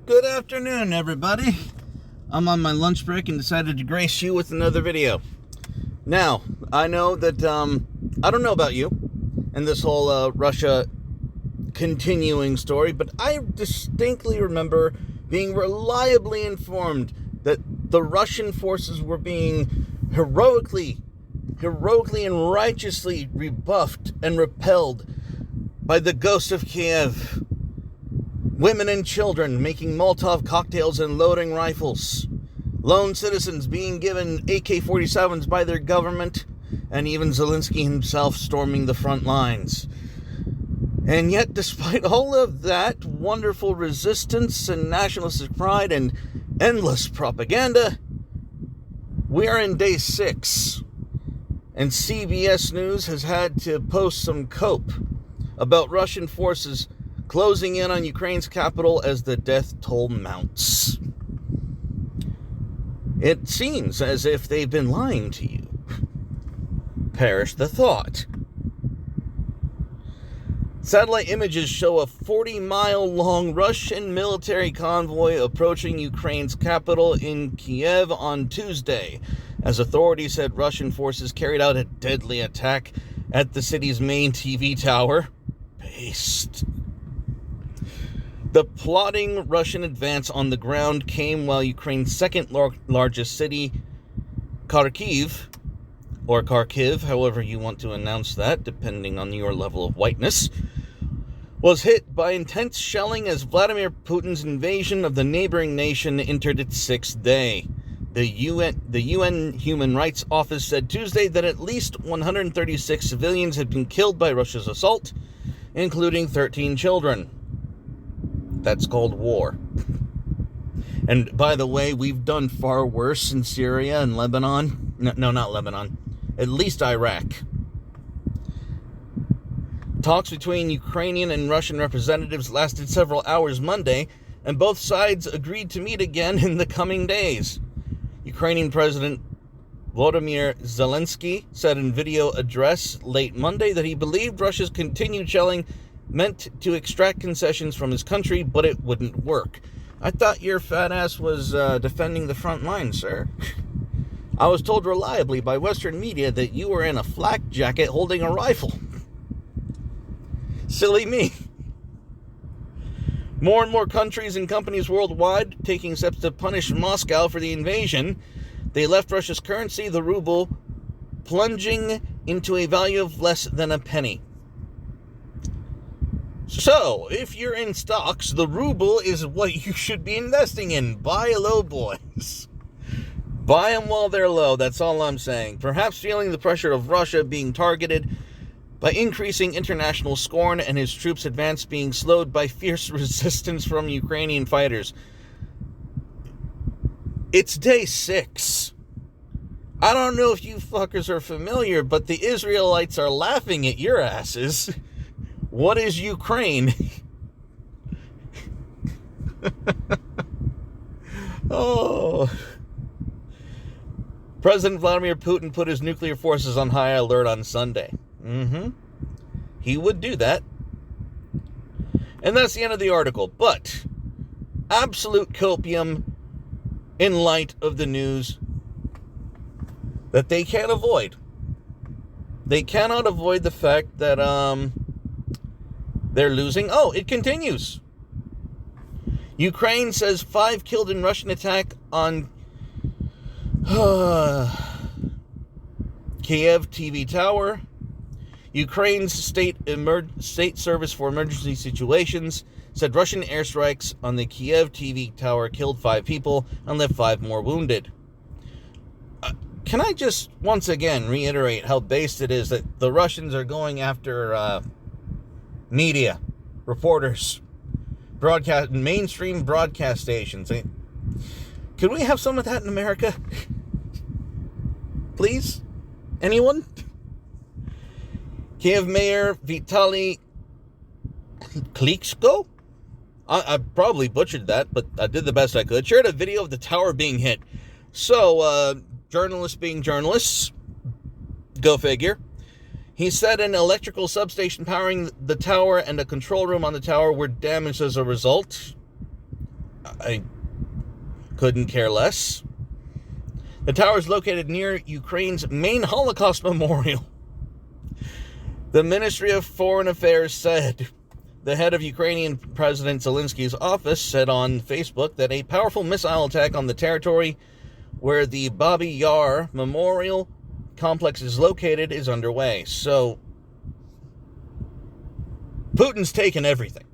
Good afternoon, everybody. I'm on my lunch break and decided to grace you with another video. Now, I know that, I don't know about you and this whole Russia continuing story, but I distinctly remember being reliably informed that the Russian forces were being heroically and righteously rebuffed and repelled by the ghost of Kiev. Women and children making Molotov cocktails and loading rifles. Lone citizens being given AK-47s by their government. And even Zelensky himself storming the front lines. And yet, despite all of that wonderful resistance and nationalistic pride and endless propaganda, we are in day 6. And CBS News has had to post some cope about Russian forces closing in on Ukraine's capital as the death toll mounts. It seems as if they've been lying to you. Perish the thought. Satellite images show a 40-mile-long Russian military convoy approaching Ukraine's capital in Kiev on Tuesday, as authorities said Russian forces carried out a deadly attack at the city's main TV tower. Based. The plotting Russian advance on the ground came while Ukraine's second largest city, Kharkiv, or Kharkiv, however you want to announce that, depending on your level of whiteness, was hit by intense shelling as Vladimir Putin's invasion of the neighboring nation entered its 6th day. The UN Human Rights Office said Tuesday that at least 136 civilians had been killed by Russia's assault, including 13 children. That's called war. And by the way, we've done far worse in Syria and Lebanon. No, not Lebanon. At least Iraq. Talks between Ukrainian and Russian representatives lasted several hours Monday, and both sides agreed to meet again in the coming days. Ukrainian President Volodymyr Zelensky said in video address late Monday that he believed Russia's continued shelling meant to extract concessions from his country, but it wouldn't work. I thought your fat ass was defending the front line, sir. I was told reliably by Western media that you were in a flak jacket holding a rifle. Silly me. More and more countries and companies worldwide taking steps to punish Moscow for the invasion. They left Russia's currency, the ruble, plunging into a value of less than a penny. So, if you're in stocks, the ruble is what you should be investing in. Buy low, boys. Buy them while they're low, that's all I'm saying. Perhaps feeling the pressure of Russia being targeted by increasing international scorn and his troops' advance being slowed by fierce resistance from Ukrainian fighters. It's day 6. I don't know if you fuckers are familiar, but the Israelites are laughing at your asses. What is Ukraine? Oh. President Vladimir Putin put his nuclear forces on high alert on Sunday. He would do that. And that's the end of the article. But absolute copium in light of the news that they can't avoid. They cannot avoid the fact that they're losing. Oh, it continues. Ukraine says 5 killed in Russian attack on Kiev TV tower. Ukraine's state service for emergency situations said Russian airstrikes on the Kiev TV tower killed 5 people and left 5 more wounded. Can I just once again reiterate how based it is that the Russians are going after media, reporters, mainstream broadcast stations? Could we have some of that in America? Please? Anyone? Kiev Mayor Vitaly Klitschko? I probably butchered that, but I did the best I could. Shared a video of the tower being hit. So, journalists being journalists. Go figure. He said an electrical substation powering the tower and a control room on the tower were damaged as a result. I couldn't care less. The tower is located near Ukraine's main Holocaust memorial. The Ministry of Foreign Affairs said the head of Ukrainian President Zelensky's office said on Facebook that a powerful missile attack on the territory where the Babi Yar Memorial Complex is located is underway. So, Putin's taken everything,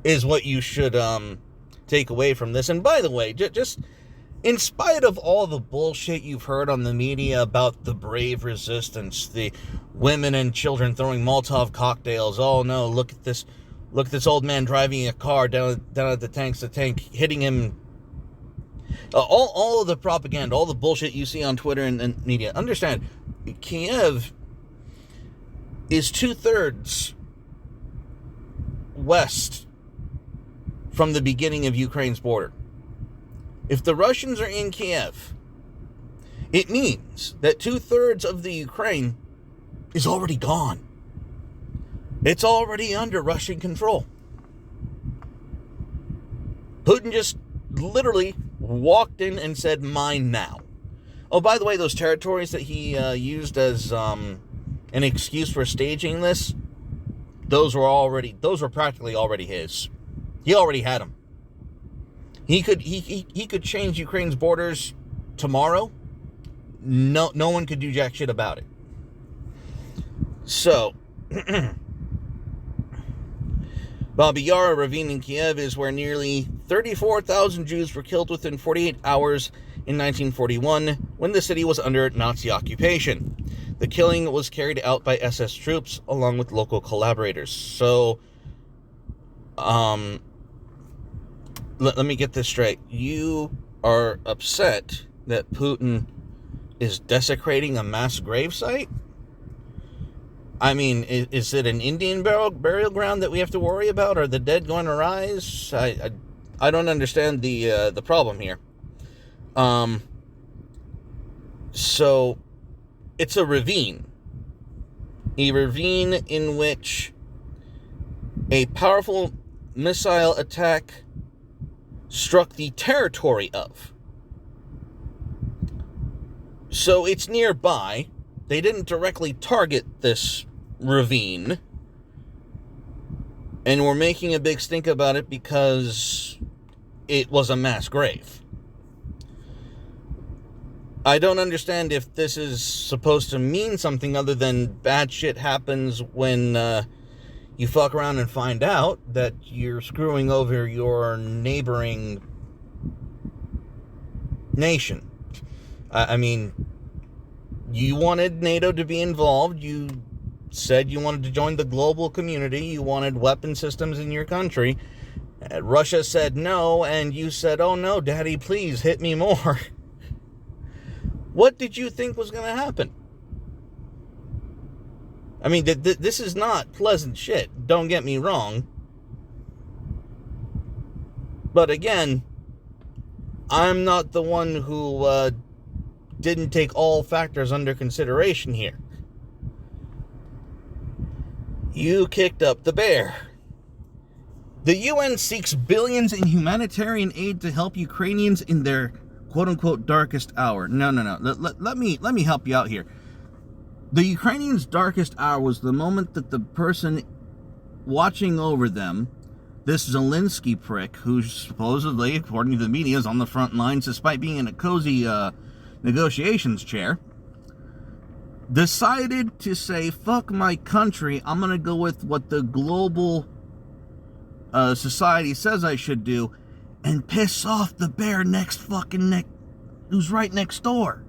is what you should take away from this. And by the way, just in spite of all the bullshit you've heard on the media about the brave resistance, the women and children throwing Molotov cocktails, oh no, look at this old man driving a car down at the tank, hitting him, all of the propaganda, all the bullshit you see on Twitter and media. Understand, Kiev is 2/3 west from the beginning of Ukraine's border. If the Russians are in Kiev, it means that 2/3 of the Ukraine is already gone. It's already under Russian control. Putin just literally walked in and said, "Mine now." Oh, by the way, those territories that he used as an excuse for staging this, those were practically already his. He already had them. He could change Ukraine's borders tomorrow. No one could do jack shit about it. So, Babi Yar, a ravine in Kiev, is where nearly 34,000 Jews were killed within 48 hours in 1941 when the city was under Nazi occupation. The killing was carried out by SS troops along with local collaborators. So, let me get this straight. You are upset that Putin is desecrating a mass gravesite? I mean, is it an Indian burial ground that we have to worry about? Are the dead going to rise? I don't understand the problem here. So it's a ravine in which a powerful missile attack struck the territory of. So it's nearby. They didn't directly target this ravine, and we're making a big stink about it because it was a mass grave. I don't understand if this is supposed to mean something other than bad shit happens when you fuck around and find out that you're screwing over your neighboring nation. I mean, you wanted NATO to be involved. You said you wanted to join the global community. You wanted weapon systems in your country. Russia said no, and you said, "Oh no, Daddy, please hit me more." What did you think was going to happen? I mean, this is not pleasant shit. Don't get me wrong. But again, I'm not the one who didn't take all factors under consideration here. You kicked up the bear. The UN seeks billions in humanitarian aid to help Ukrainians in their quote-unquote darkest hour. No. Let me help you out here. The Ukrainians' darkest hour was the moment that the person watching over them, this Zelensky prick, who supposedly, according to the media, is on the front lines despite being in a cozy negotiations chair, decided to say, fuck my country, I'm going to go with what the global society says I should do, and piss off the bear who's right next door.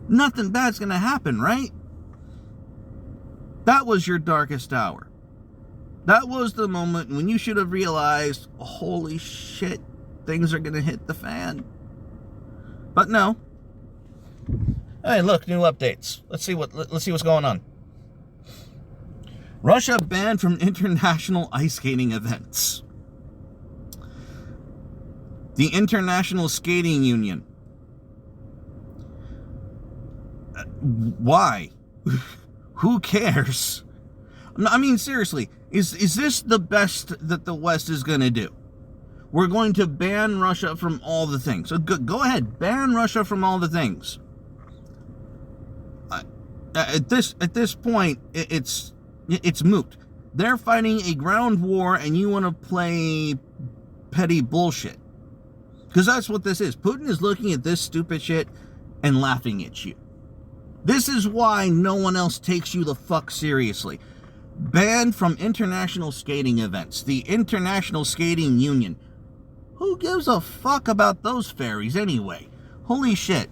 Nothing bad's going to happen, right? That was your darkest hour. That was the moment when you should have realized, holy shit, things are going to hit the fan. But no. Hey, look, new updates. Let's see what's going on. Russia banned from international ice skating events. The International Skating Union. Why? Who cares? I mean, seriously, is this the best that the West is going to do? We're going to ban Russia from all the things. So go ahead, ban Russia from all the things. At this point, it's moot. They're fighting a ground war, and you want to play petty bullshit. Because that's what this is. Putin is looking at this stupid shit and laughing at you. This is why no one else takes you the fuck seriously. Banned from international skating events. The International Skating Union. Who gives a fuck about those fairies anyway? Holy shit.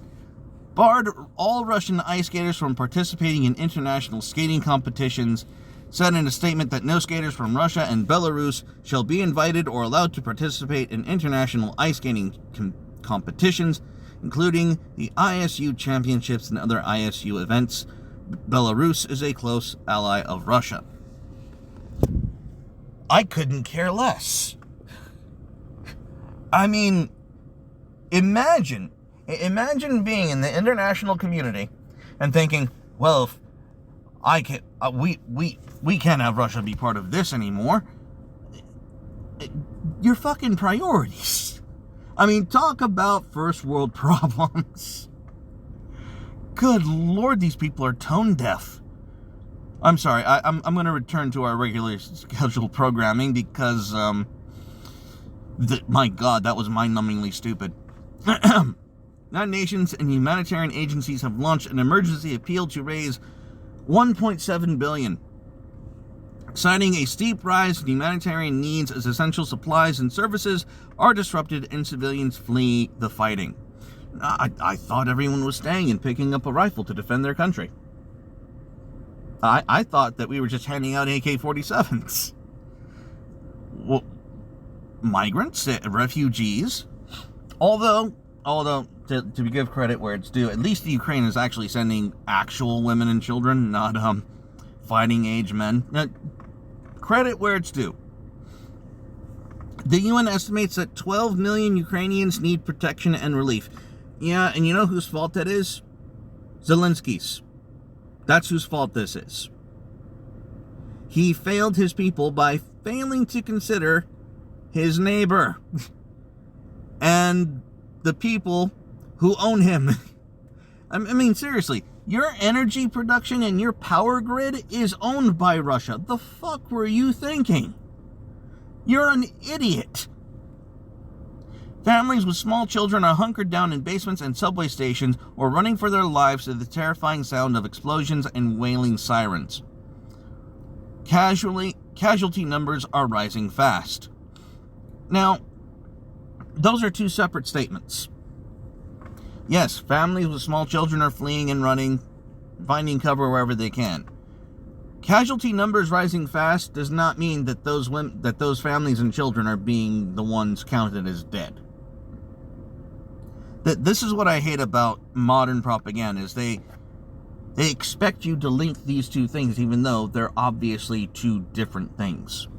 Barred all Russian ice skaters from participating in international skating competitions. Said in a statement that no skaters from Russia and Belarus shall be invited or allowed to participate in international ice skating competitions, including the ISU championships and other ISU events. Belarus is a close ally of Russia. I couldn't care less. I mean, imagine being in the international community and thinking, well, if I can't, we can't have Russia be part of this anymore. Your fucking priorities. I mean, talk about first world problems. Good Lord, these people are tone deaf. I'm sorry, I'm going to return to our regular scheduled programming because, my God, that was mind-numbingly stupid. United Nations and humanitarian agencies have launched an emergency appeal to raise $1.7 billion, citing a steep rise in humanitarian needs as essential supplies and services are disrupted and civilians flee the fighting. I thought everyone was staying and picking up a rifle to defend their country. I thought that we were just handing out AK-47s. Well, migrants, refugees, although to give credit where it's due, at least the Ukraine is actually sending actual women and children, not fighting age men. Now, credit where it's due. The UN estimates that 12 million Ukrainians need protection and relief. Yeah, and you know whose fault that is? Zelensky's. That's whose fault this is. He failed his people by failing to consider his neighbor and the people who own him. I mean, seriously, your energy production and your power grid is owned by Russia. The fuck were you thinking? You're an idiot. Families with small children are hunkered down in basements and subway stations or running for their lives to the terrifying sound of explosions and wailing sirens. Casualty numbers are rising fast. Now, those are two separate statements. Yes, families with small children are fleeing and running, finding cover wherever they can. Casualty numbers rising fast does not mean that those families and children are being the ones counted as dead. This is what I hate about modern propaganda, is they expect you to link these two things even though they're obviously two different things.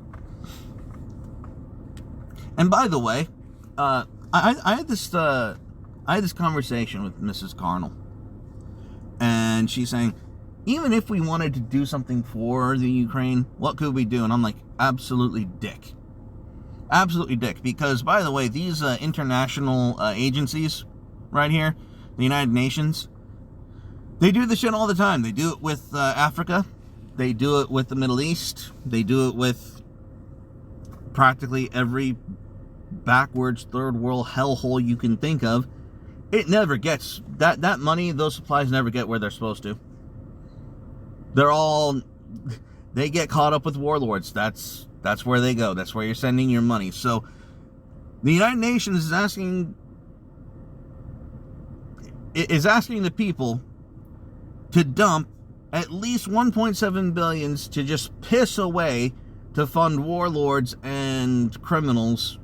And by the way, I had this conversation with Mrs. Carnal, and she's saying, even if we wanted to do something for the Ukraine, what could we do? And I'm like, absolutely dick. Absolutely dick. Because, by the way, these international agencies right here, the United Nations, they do this shit all the time. They do it with Africa. They do it with the Middle East. They do it with practically every backwards third world hellhole you can think of. It never gets, that money, those supplies never get where they're supposed to. They get caught up with warlords. That's where they go. That's where you're sending your money. So the United Nations is asking the people to dump at least 1.7 billion to just piss away to fund warlords and criminals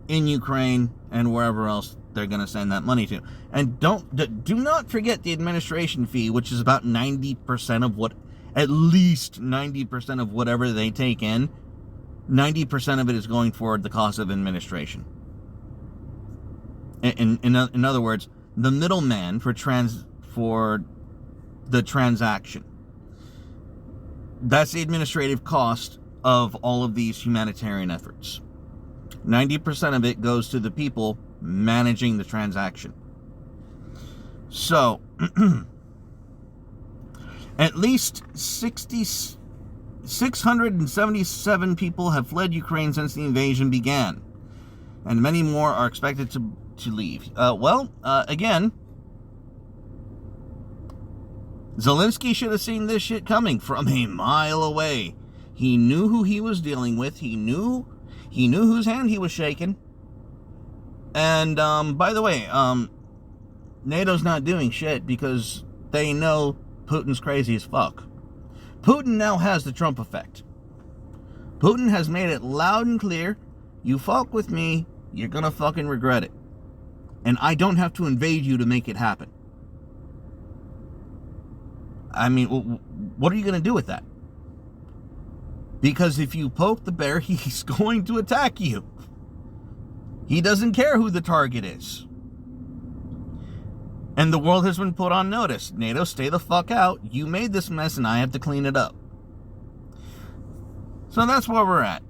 in Ukraine and wherever else they're going to send that money to. And do not forget the administration fee, which is about 90% of what, at least 90% of whatever they take in, 90% of it is going for the cost of administration. In other words, the middleman for the transaction. That's the administrative cost of all of these humanitarian efforts. 90% of it goes to the people managing the transaction. So, at least 677 people have fled Ukraine since the invasion began, and many more are expected to leave. Again, Zelensky should have seen this shit coming from a mile away. He knew who he was dealing with. He knew whose hand he was shaking. And, by the way, NATO's not doing shit because they know Putin's crazy as fuck. Putin now has the Trump effect. Putin has made it loud and clear, you fuck with me, you're gonna fucking regret it. And I don't have to invade you to make it happen. I mean, what are you gonna do with that? Because if you poke the bear, he's going to attack you. He doesn't care who the target is. And the world has been put on notice. NATO, stay the fuck out. You made this mess and I have to clean it up. So that's where we're at.